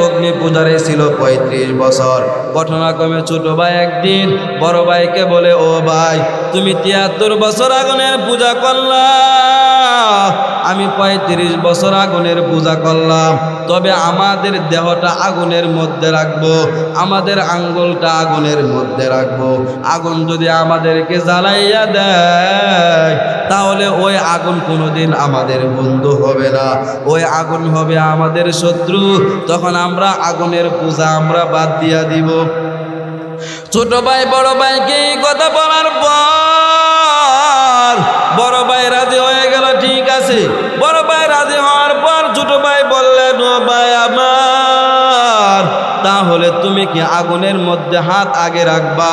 অগ্নি পূজারে ছিল ৩৫ বছর। ঘটনাক্রমে ছোট ভাই একদিন বড় ভাইকে বলে, ও ভাই, তুমি ৭৩ বছর আগুনের পূজা করলা, আমি ৩৫ বছর আগুনের পূজা করলাম, তবে আমাদের দেহটা আগুনের মধ্যে রাখবো, আমাদের আঙ্গুলটা আগুনের মধ্যে রাখবো, আগুন যদি আমাদেরকে জ্বালাইয়া দেয় তাহলে ওই আগুন কোনোদিন আমাদের বন্ধু হবে না, ওই আগুন হবে আমাদের শত্রু, তখন আমরা আগুনের পূজা আমরা বাদ দিয়া দিব। ছোট ভাই বড় ভাইকে এই কথা বলার পর বড় ভাই রাজি হয়ে গেল, ঠিক আছে। বড় ভাই রাজি হওয়ার পর ছোট ভাই বললেন, ও ভাই আমার, তাহলে তুমি কি আগুনের মধ্যে হাত আগে রাখবা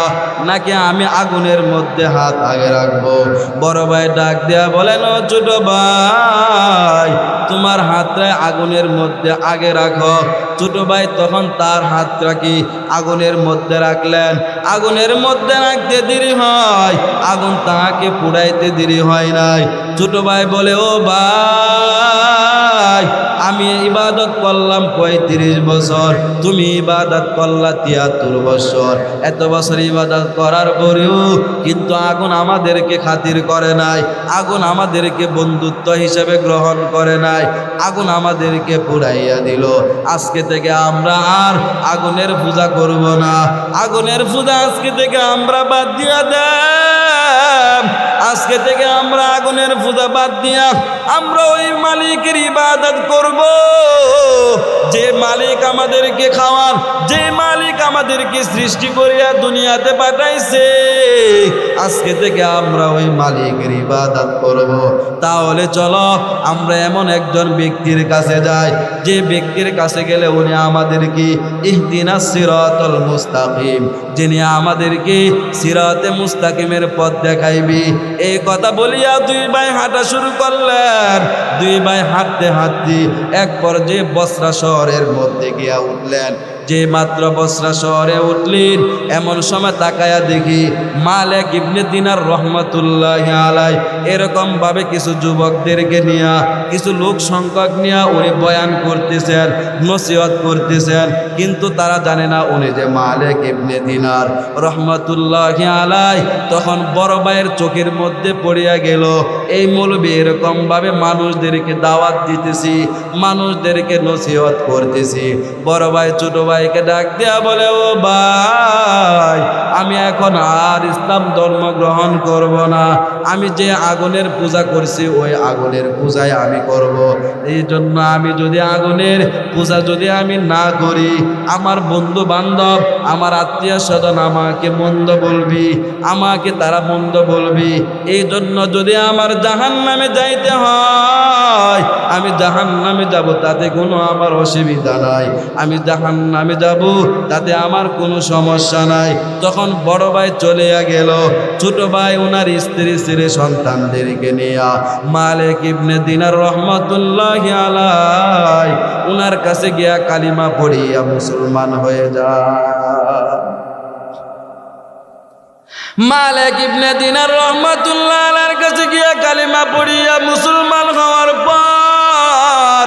নাকি আমি আগুনের মধ্যে হাত আগে রাখবো? বড় ভাই ডাক দেয়া বলেন, ও ছোট ভাই, তোমার হাতটা আগুনের মধ্যে আগে রাখো। ছোট ভাই তখন তার হাতটা কি আগুনের মধ্যে রাখলেন। আগুনের মধ্যে রাখতে দেরি হয়, আগুন তাকে পুড়াইতে দেরি হয় নাই। ছোট ভাই বলে, ও ভাই, আমি ইবাদত করলাম 35 বছর, তুমি ইবাদত করলা 73 বছর। এত বছর ইবাদত করার পরেও কিন্তু আগুন আমাদেরকে খাতির করে নাই, আগুন আমাদেরকে বন্ধুত্ব হিসেবে গ্রহণ করে নাই, আগুন আমাদেরকে পুড়াইয়া দিল। আজকে থেকে আমরা আর আগুনের পূজা করব না, আগুনের পূজা আজকে থেকে আমরা বাদ দিয়া দেব। আজকে থেকে আমরা আগুনের পূজা বাদ দিয়া আমরা ওই মালিকের ইবাদত করব, যে মালিক আমাদেরকে খাওয়ার, যে মালিক আমাদেরকে সৃষ্টি করিয়া দুনিয়াতে পাঠাইছে। আজকে থেকে আমরা ওই মালিকের ইবাদত করব। তাহলে চলো আমরা এমন একজন ব্যক্তির কাছে যাই, যে ব্যক্তির কাছে গেলে উনি আমাদেরকে ইহদিনাস সিরাতাল মুস্তাকিম, যিনি আমাদেরকে সিরাতে মুস্তাকিমের পথ দেখাইবি। এই কথা বলিয়া দুই ভাই হাঁটা শুরু করলেন। দুই ভাই হাঁটতে হাঁটতে এক পর্যায়ে বসরা শহরের মধ্যে গিয়া উঠলেন। যে মাত্র বসরা শহরে উঠলেন, এমন সময় তাকায়া দেখি মালিক ইবনে দিনার রহমতুল্লাহি আলাইহি এরকম ভাবে কিছু যুবকদেরকে নিয়া, কিছু লোক সংখ্যক নিয়া উনি বয়ান করতেছেন, নসিহত করতেছেন। কিন্তু তারা জানে না উনি যে মালিক ইবনে দিনার রহমতুল্লাহি আলাইহি। তখন বড় ভাইয়ের চোখের মধ্যে পড়িয়া গেল, এই মৌলবী এরকম ভাবে মানুষদেরকে দাওয়াত দিতেছি, মানুষদেরকে নসিহত করতেছি। বড় ভাই ছোট ভাইকে ডাক দিয়া বলে, ও ভাই, আমি এখন আর ইসলাম ধর্ম গ্রহণ করব না, আমি যে আগুনের পূজা করছি ওই আগুনের পূজাই আমি করব। এই জন্য আমি যদি আগুনের পূজা যদি আমি না করি, আমার বন্ধু বান্ধব, আমার আত্মীয় স্বজন আমাকে মন্দ বলবি, আমাকে তারা মন্দ বলবি। এই জন্য যদি আমার জাহান্নামে যাইতে হয়, আমি জাহান্নামে যাব, তাতে কোনো আমার অসুবিধা নাই, আমি জাহান্নামে যাব, তাতে আমার কোনো সমস্যা নাই। তখন বড় ভাই চলে গেল, ছোট ভাই ওনার স্ত্রী ছেলে সন্তানদেরকে নিয়ে মালিক ইবনে দিনার রহমতুল্লাহি আলাইহি ওনার কাছে গিয়া কালিমা পড়িয়া মুসলমান হয়ে যায়। মালিক ইবনে দিনার রহমতুল্লাহ আলাইহির কাছে গিয়া কালিমা পড়িয়া মুসলমান হওয়ার পর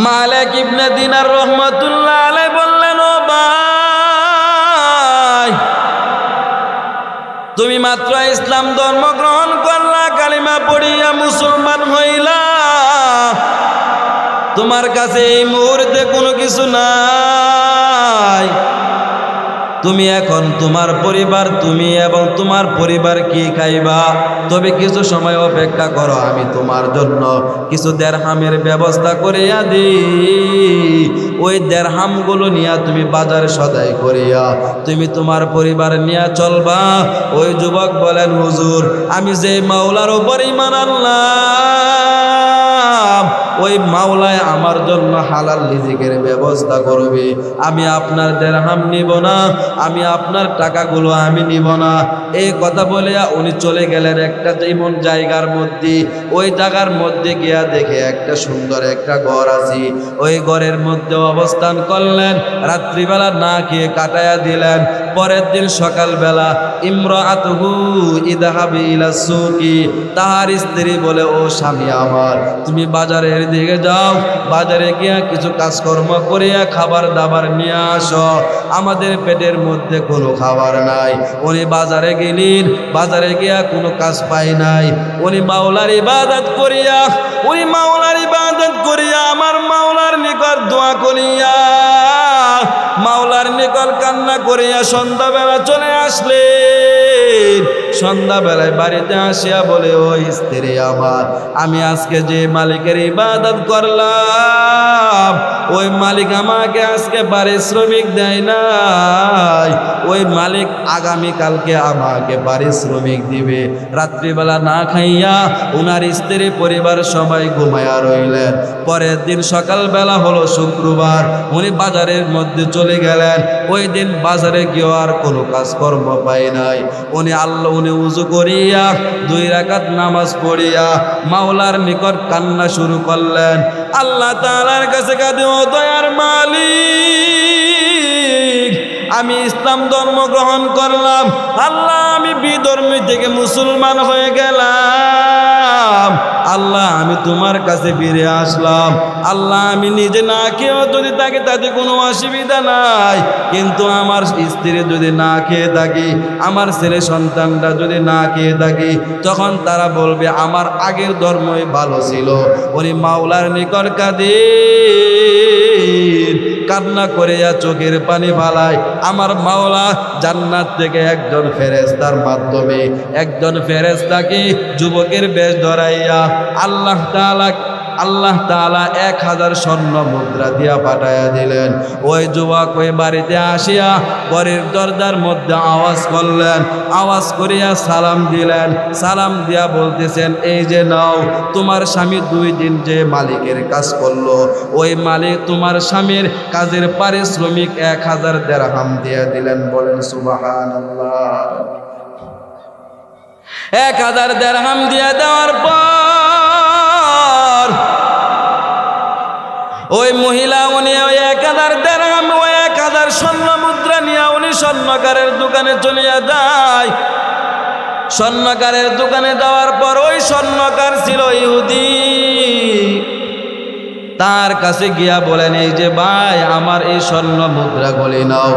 মালিক ইবনে দিনার রহমতুল্লাহ আলাইহি বললেন, ও ভাই, তুমি মাত্র ইসলাম ধর্ম গ্রহণ করলা, কালিমা পড়িয়া মুসলমান হইলা, তোমার কাছে এই মুহূর্তে কোনো কিছু নাই, তুমি এখন তোমার পরিবার, তুমি এবং তোমার পরিবার কি খাইবা? তবে কিছু সময় অপেক্ষা করো, আমি তোমার জন্য কিছু দেরহামের ব্যবস্থা করিয়া দিই। ওই দেরহামগুলো নিয়ে তুমি বাজারে সদাই করিয়া তুমি তোমার পরিবার নিয়ে চলবা। ওই যুবক বলেন, হুজুর, আমি যে মাওলার উপর ঈমান আনলাম, ওই মাওলায় আমার জন্য হালাল রিজিকের ব্যবস্থা করবে, আমি আপনার দেরহাম নিব না, আমি আপনার টাকাগুলো আমি নিব না। এই কথা বলে উনি চলে গেলেন একটা এমন জায়গার মধ্যে। ওই জায়গার মধ্যে গিয়া দেখে একটা সুন্দর একটা ঘর আছে, ওই ঘরের মধ্যে অবস্থান করলেন, রাত্রিবেলা না খেয়ে কাটাইয়া দিলেন। পরের দিন সকালবেলা ইমরাতুহু ইযহাবি ইলা সুকি, তাহার স্ত্রী বলে, ও স্বামী আমার, তুমি বাজারের দিকে যাও, বাজারে গিয়া কিছু কাজকর্ম করিয়া খাবার দাবার নিয়ে আসো, আমাদের পেটের মধ্যে কোনো খাবার নাই। উনি বাজারে গেলেন, বাজারে গিয়া কোনো কাজ পাই নাই। উনি মাওলার ইবাদত করিয়া, ওই মাওলার ইবাদত করিয়া আমার মাওলার নিকট দোয়া করিয়া, মাওলার নিকট কান্না করিয়া সন্ধ্যাবেলা চলে আসলেন। সন্ধ্যাবেলায় বাড়িতে আসিয়া বলে, ও স্ত্রী আমার, আমি আজকে যে মালিকের ইবাদত করলাম, ওই মালিক আমাকে আজকে পারিশ্রমিক দেয় নাই, ওই মালিক আগামীকালকে আমাকে পারিশ্রমিক দিবে। রাত্রিবেলা না খাইয়া ওনার স্ত্রী পরিবার সবাই ঘুমাইয়া রইলেন। পরের দিন সকালবেলা হলো শুক্রবার, উনি বাজারের মধ্যে চলে গেলেন। ওই দিন বাজারে গিয়ে আর কোনো কাজকর্ম পাই নাই। উনি উজু করিয়া 2 রাকাত নামাজ পড়িয়া মাওলার নিকট কান্না শুরু করলেন। আল্লাহ তাআলার কাছে কাঁদে, ও দয়ার মালিক, আমি ইসলাম ধর্ম গ্রহণ করলাম, আল্লাহ আমি বিধর্মী থেকে মুসলমান হয়ে গেলাম, আল্লাহ আমি তোমার কাছে ফিরে আসলাম। আল্লাহ আমি নিজে না খেয়েও যদি থাকি তাতে কোনো অসুবিধা নাই, কিন্তু আমার স্ত্রী যদি না খেয়ে থাকি, আমার ছেলে সন্তানরা যদি না খেয়ে থাকি, তখন তারা বলবে আমার আগের ধর্মই ভালো ছিল। উনি মাওলার নিকট কান্না করিয়া চোখের পানি ফালায়। আমার মাওলা জান্নাত থেকে একজন ফেরেশতার মাধ্যমে একজন ফেরেশতাকে যুবকের বেশ ধরাইয়া আল্লাহ তাআলা 1000 স্বর্ণ মুদ্রা দিয়া পাঠাইয়া দিলেন। ওই যুবক ওই বাড়িতে আসিয়া ঘরের দরজার মধ্যে আওয়াজ করলেন, আওয়াজ করিয়া সালাম দিলেন। সালাম দিয়া বলতেছেন, এই যে নাও, তোমার স্বামী 2 দিন যে মালিকের কাজ করলো, ওই মালিক তোমার স্বামীর কাজের পারিশ্রমিক 1000 দিরহাম দিয়া দিলেন। বলেন সুবহানাল্লাহ। 1000 দিরহাম দিয়া দেওয়ার পর ওই মহিলা উনি ওই 1000 দিরহাম, ওই 1000 স্বর্ণ মুদ্রা নিয়ে উনি স্বর্ণকারের দোকানে চলিয়া যায়। স্বর্ণকারের দোকানে যাওয়ার পর ওই স্বর্ণকার ছিল ইহুদি। তার কাছে গিয়া বলেন, এই যে ভাই, আমার এই স্বর্ণ মুদ্রাগুলি নাও,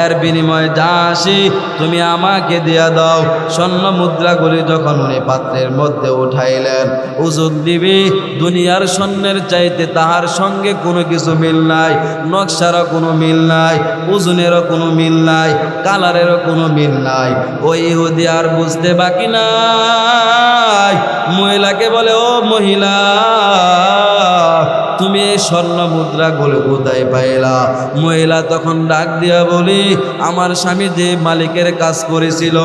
এর বিনিময়ে যা আসি তুমি আমাকে দিয়া দাও। স্বর্ণ মুদ্রাগুলি যখন উনি পাত্রের মধ্যে উঠাইলেন, ওজন দিবি, দুনিয়ার স্বর্ণের চাইতে তাহার সঙ্গে কোনো কিছু মিল নাই, নকশারও কোনো মিল নাই, ওজনেরও কোনো মিল নাই, কালারেরও কোনো মিল নাই। ওই ইহুদি আর বুঝতে বাকি নাই। মহিলাকে বলে, ও মহিলা, তুমি এই স্বর্ণ মুদ্রাগুলো কোথায় পাইলা? মহিলা তখন ডাক দিয়া বলি, আমার স্বামী যে মালিকের কাজ করেছিল,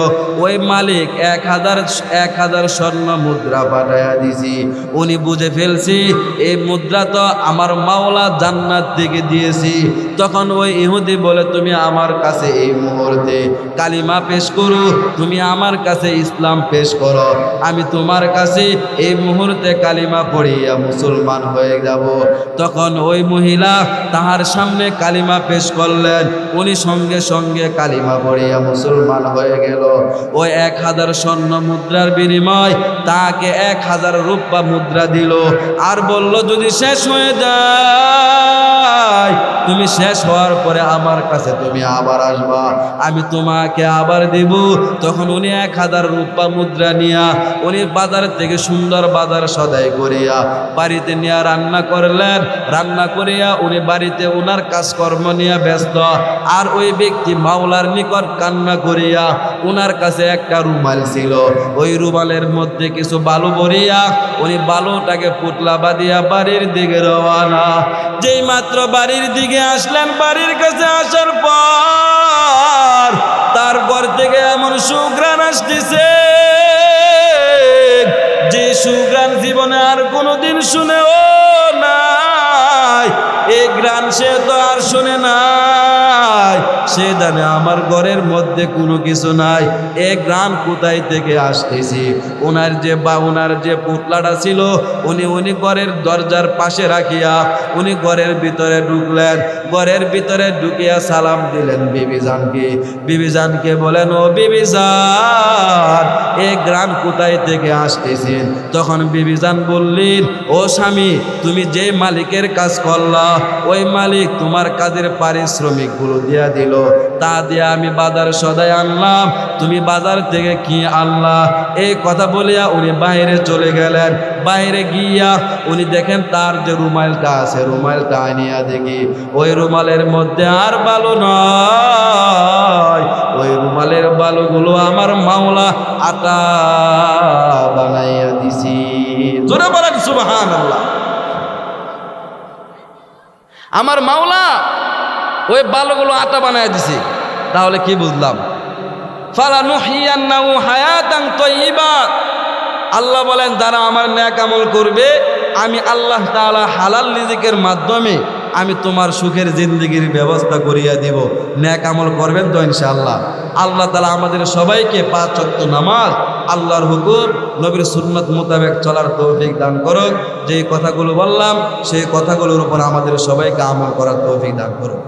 ওই মালিক 1000 স্বর্ণ মুদ্রা পাঠাইয়া দিছি। উনি বুঝে ফেলছি এই মুদ্রা তো আমার মাওলা জান্নাত থেকে দিয়েছি। তখন ওই ইহুদি বলে, তুমি আমার কাছে এই মুহূর্তে কালিমা পেশ করো, তুমি আমার কাছে ইসলাম পেশ করো, আমি তোমার কাছে এই মুহূর্তে কালিমা পড়িয়া মুসলমান হয়ে যাব। তখন ওই মহিলা তাহার সামনে কালিমা পেশ করলেন। উনি সঙ্গে সঙ্গে কালিমা পড়িয়া মুসলমান হয়ে গেল। ওই 1000 স্বর্ণ মুদ্রার বিনিময় তাকে 1000 রূপা মুদ্রা দিল, আর বলল, যদি শেষ হয়ে যায়, তুমি শেষ হওয়ার পরে আমার কাছে তুমি আবার আসবা, আমি তোমাকে আবার দিব। তখন উনি 1000 রূপা মুদ্রা নিয়া উনি বাজার থেকে সুন্দর বাজার সদাই করিয়া বাড়িতে নিয়ে রান্না করলেন। রান্না করিয়া উনি বাড়িতে উনার কাজকর্ম নিয়ে ব্যস্ত। আর ওই ব্যক্তি মাওলার নিকট কান্না করিয়া উনার কাছে একটা রুমাল ছিল, ওই রুমালের মধ্যে কিছু বালু ভরিয়া উনি বালুটাকে পুতলা বাঁধিয়া বাড়ির দিকে রওয়ানা। যেই মাত্র বাড়ির দিকে আসলেন, বাড়ির কাছে আসার পর তারপর থেকে এমন সুঘ্রাণ আসতেছে যে সুঘ্রাণ জীবনে আর কোনোদিন শুনেও নাই। এই গ্রাণ সে তো আর শুনে নাই। সে জানে আমার ঘরের মধ্যে কোনো কিছু নাই, এ গ্রাণ কোথায় থেকে আসতেছি। ওনার যে পুতলাটা ছিল উনি ঘরের দরজার পাশে রাখিয়া উনি ঘরের ভিতরে ঢুকলেন। ঘরের ভিতরে ঢুকিয়া সালাম দিলেন বিবিজানকে। বিবিজানকে বলেন, ও বিবিজান, এ গ্রাণ কোথায় থেকে আসতেছেন? তখন বিবিজান বললেন, ও স্বামী, তুমি যে মালিকের কাজ করলা, ওই মালিক তোমার কাজের পারিশ্রমিকগুলো দিয়া দিল, তা দিয়া আমি বাজার সদাই আনলাম। তুমি বাজার থেকে কি আনলা? এই কথা বলিয়া উনি বাইরে চলে গেলেন। বাইরে গিয়া উনি দেখেন তার যে রুমালটা আছে, রুমালটা আনিয়া দেখি ওই রুমালের মধ্যে আর বালু নয়, ওই রুমালের বালুগুলো আমার মাওলা আটা বানাইয়া দিছি। জোরে বলেন সুবহানাল্লাহ। আমার মাওলা ওই বালুগুলো আটা বানাইয়া দিছি। তাহলে কি বুঝলাম? ফালানুহিয়ান্নাহু হায়াতান তাইয়্যিবা। আল্লাহ বলেন, যারা আমার নেক আমল করবে, আমি আল্লাহ তাআলা হালাল রিজিকের মাধ্যমে আমি তোমার সুখের জিন্দেগির ব্যবস্থা করিয়া দিব। নেক আমল করবেন তো ইনশাআল্লাহ। আল্লাহ তাআলা আমাদের সবাইকে 5 ওয়াক্ত নামাজ, আল্লাহর হুকুম, নবীর সুন্নাত মোতাবেক চলার তৌফিক দান করুক। যেই কথাগুলো বললাম সেই কথাগুলোর উপর আমাদের সবাইকে আমল করার তৌফিক দান করুক।